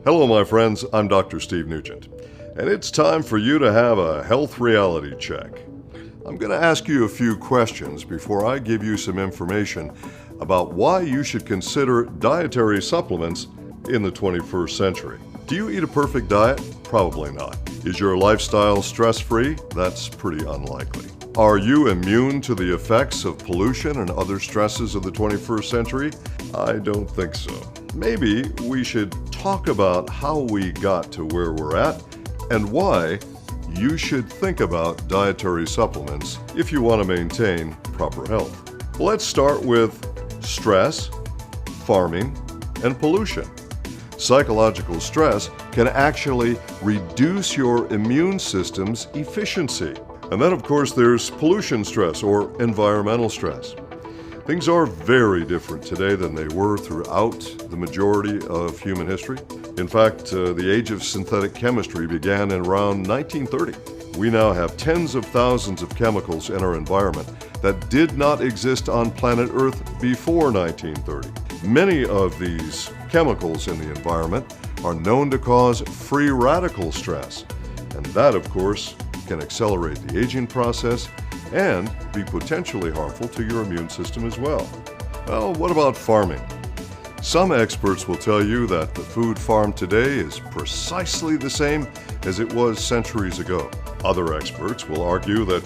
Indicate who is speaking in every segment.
Speaker 1: Hello, my friends. I'm Dr. Steve Nugent, and it's time for you to have a health reality check. I'm going to ask you a few questions before I give you some information about why you should consider dietary supplements in the 21st century. Do you eat a perfect diet? Probably not. Is your lifestyle stress-free? That's pretty unlikely. Are you immune to the effects of pollution and other stresses of the 21st century? I don't think so. Maybe we should talk about how we got to where we're at and why you should think about dietary supplements if you want to maintain proper health. Let's start with stress, farming, and pollution. Psychological stress can actually reduce your immune system's efficiency. And then, of course, there's pollution stress or environmental stress. Things are very different today than they were throughout the majority of human history. In fact, the age of synthetic chemistry began in around 1930. We now have tens of thousands of chemicals in our environment that did not exist on planet Earth before 1930. Many of these chemicals in the environment are known to cause free radical stress, and that, of course, can accelerate the aging process and be potentially harmful to your immune system as well. Well, what about farming? Some experts will tell you that the food farmed today is precisely the same as it was centuries ago. Other experts will argue that,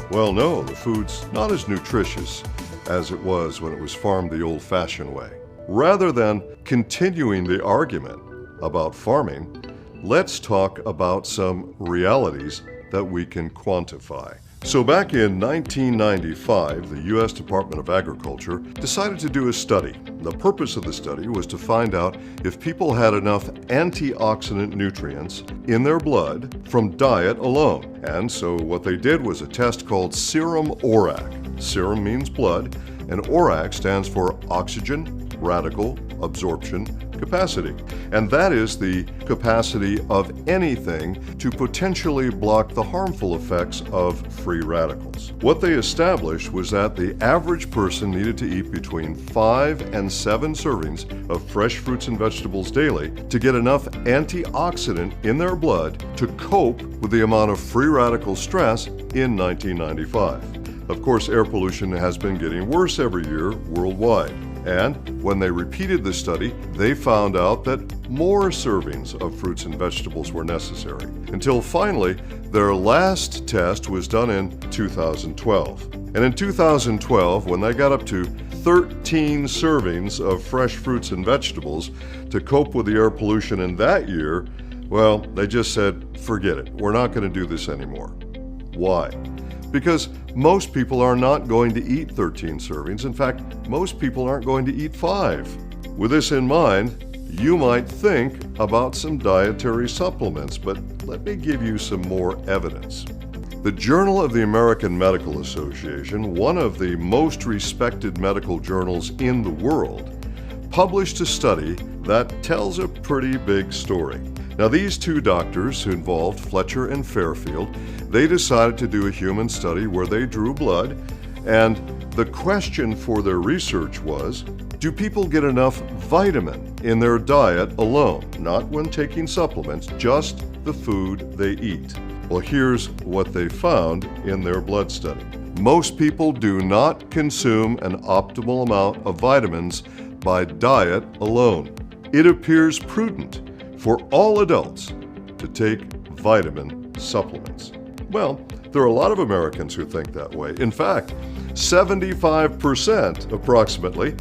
Speaker 1: well, no, the food's not as nutritious as it was when it was farmed the old-fashioned way. Rather than continuing the argument about farming, let's talk about some realities that we can quantify. So back in 1995, the U.S. Department of Agriculture decided to do a study. The purpose of the study was to find out if people had enough antioxidant nutrients in their blood from diet alone. And so what they did was a test called serum ORAC. Serum means blood, and ORAC stands for oxygen radical absorption capacity. And that is the capacity of anything to potentially block the harmful effects of free radicals. What they established was that the average person needed to eat between 5 and 7 servings of fresh fruits and vegetables daily to get enough antioxidant in their blood to cope with the amount of free radical stress in 1995. Of course, air pollution has been getting worse every year worldwide. And when they repeated the study, they found out that more servings of fruits and vegetables were necessary. Until finally, their last test was done in 2012. And in 2012, when they got up to 13 servings of fresh fruits and vegetables to cope with the air pollution in that year, well, they just said, forget it. We're not going to do this anymore. Why? Because most people are not going to eat 13 servings. In fact, most people aren't going to eat 5. With this in mind, you might think about some dietary supplements, but let me give you some more evidence. The Journal of the American Medical Association, one of the most respected medical journals in the world, published a study that tells a pretty big story. Now, these two doctors who involved, Fletcher and Fairfield, they decided to do a human study where they drew blood, and the question for their research was, do people get enough vitamin in their diet alone, not when taking supplements, just the food they eat? Well, here's what they found in their blood study. Most people do not consume an optimal amount of vitamins by diet alone. It appears prudent for all adults to take vitamin supplements. Well, there are a lot of Americans who think that way. In fact, 75% approximately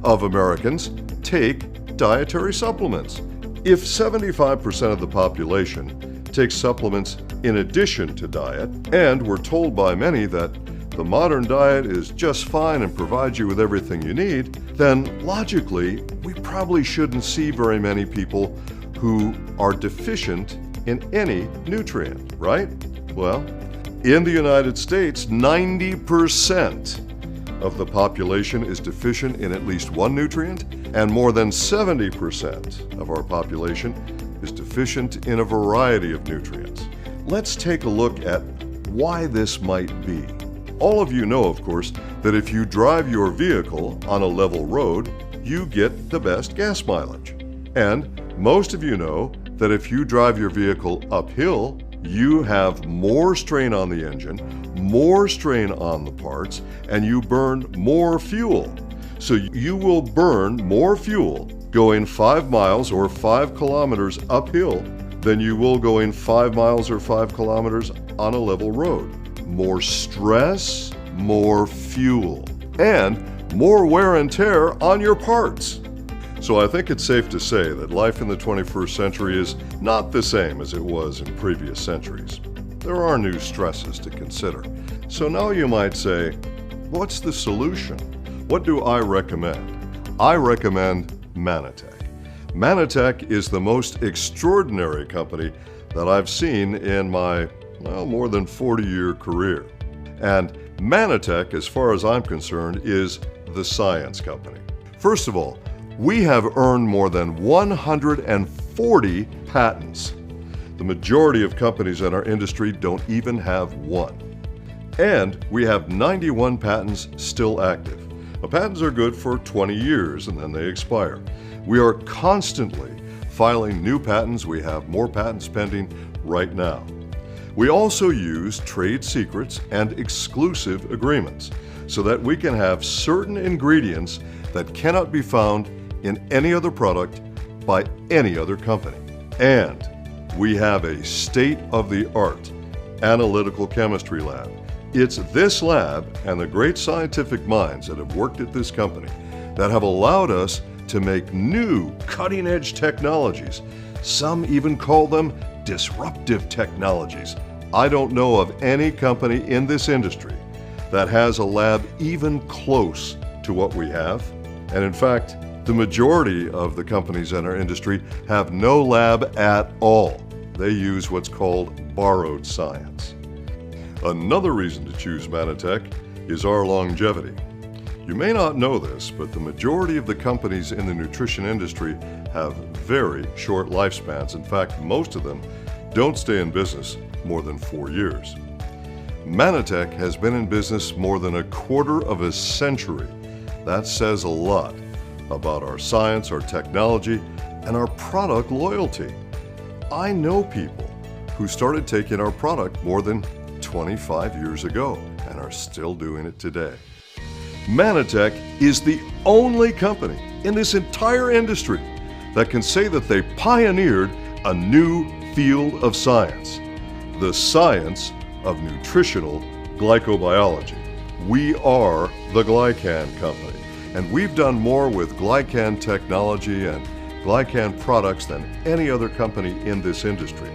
Speaker 1: of Americans take dietary supplements. If 75% of the population takes supplements in addition to diet, and we're told by many that the modern diet is just fine and provides you with everything you need, then logically, we probably shouldn't see very many people who are deficient in any nutrient, right? Well, in the United States, 90% of the population is deficient in at least one nutrient, and more than 70% of our population is deficient in a variety of nutrients. Let's take a look at why this might be. All of you know, of course, that if you drive your vehicle on a level road, you get the best gas mileage. And most of you know that if you drive your vehicle uphill, you have more strain on the engine, more strain on the parts, and you burn more fuel. So you will burn more fuel going 5 miles or 5 kilometers uphill than you will going 5 miles or 5 kilometers on a level road. More stress, more fuel, and more wear and tear on your parts. So I think it's safe to say that life in the 21st century is not the same as it was in previous centuries. There are new stresses to consider. So now you might say, what's the solution? What do I recommend? I recommend Mannatech. Mannatech is the most extraordinary company that I've seen in my, more than 40-year career. And Mannatech, as far as I'm concerned, is the science company. First of all, we have earned more than 140 patents. The majority of companies in our industry don't even have one. And we have 91 patents still active. Now, patents are good for 20 years and then they expire. We are constantly filing new patents. We have more patents pending right now. We also use trade secrets and exclusive agreements so that we can have certain ingredients that cannot be found in any other product by any other company. And we have a state-of-the-art analytical chemistry lab. It's this lab and the great scientific minds that have worked at this company that have allowed us to make new cutting-edge technologies. Some even call them disruptive technologies. I don't know of any company in this industry that has a lab even close to what we have. And in fact, the majority of the companies in our industry have no lab at all. They use what's called borrowed science. Another reason to choose Mannatech is our longevity. You may not know this, but the majority of the companies in the nutrition industry have very short lifespans. In fact, most of them don't stay in business more than 4 years. Mannatech has been in business more than a quarter of a century. That says a lot about our science, our technology, and our product loyalty. I know people who started taking our product more than 25 years ago and are still doing it today. Mannatech is the only company in this entire industry that can say that they pioneered a new field of science, the science of nutritional glycobiology. We are the glycan company. And we've done more with glycan technology and glycan products than any other company in this industry.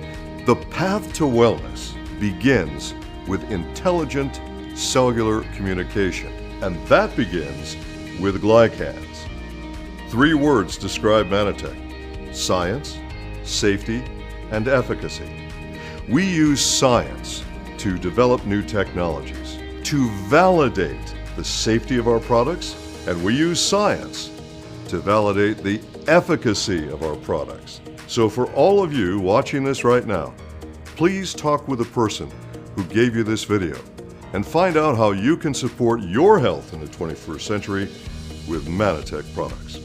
Speaker 1: The path to wellness begins with intelligent cellular communication, and that begins with glycans. 3 words describe Mannatech: science, safety, and efficacy. We use science to develop new technologies, to validate the safety of our products, and we use science to validate the efficacy of our products. So for all of you watching this right now, please talk with a person who gave you this video and find out how you can support your health in the 21st century with Mannatech products.